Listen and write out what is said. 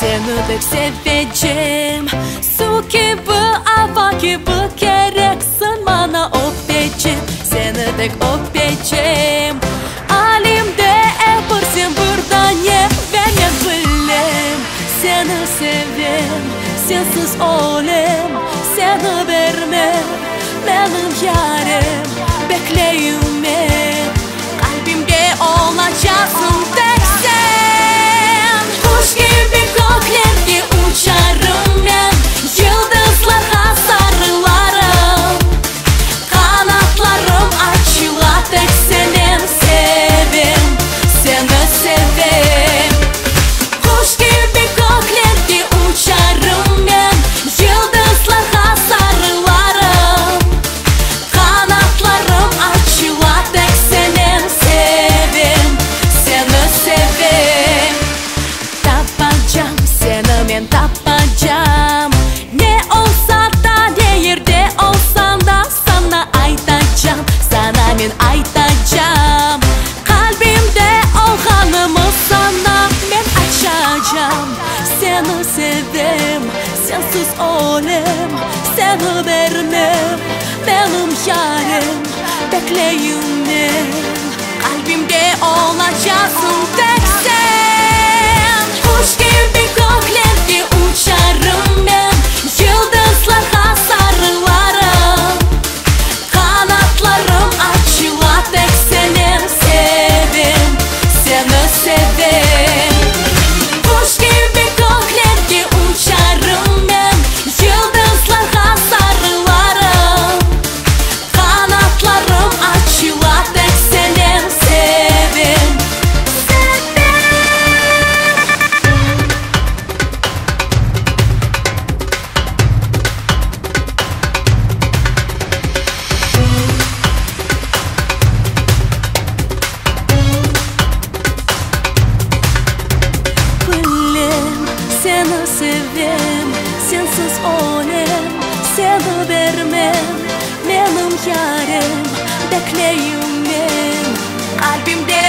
Seni pek seveceğim. Su gibi, hava gibi gereksin bana öpeceğim. Seni pek öpeceğim. Alimde yaparsın buradan ye benim bilem. Seni sevim, sensiz olayım. Seni vermem, benim yarım. Bekleyim ben, kalbimde olacaksın tek sen. Kuş gibi göklerde uçarım ben, yıldızlara sarılarım. Kanatlarım açıla tek senin sevim, seni sevim. Kuş gibi göklerde uçarım ben, yıldızlara sarılarım. Kanatlarım açıla tek senin sevim, seni sevim. Tapacağım seni ben tapacağım. Ne olsa da ne yerde olsan da sana aytacağım. Sana ben aytacağım. Kalbimde olganımı sana ben açacağım. Seni sevim, sensiz olayım. Seni vermem, benim yarım. Bekleyim ben, kalbimde olacaksın tek sen. Kuş gibi göklerde uçarım ben, yıldızlara sarılarım. Kanatlarım açıla tek senin sevim, seni sevim. Kuş gibi göklerde uçarım ben, yıldızlara sarılarım. Kanatlarım açıla tek senin sevim, seni sevim, sensiz olayım. Seni vermem, benim yarım. Bekleyim ben, kalbimde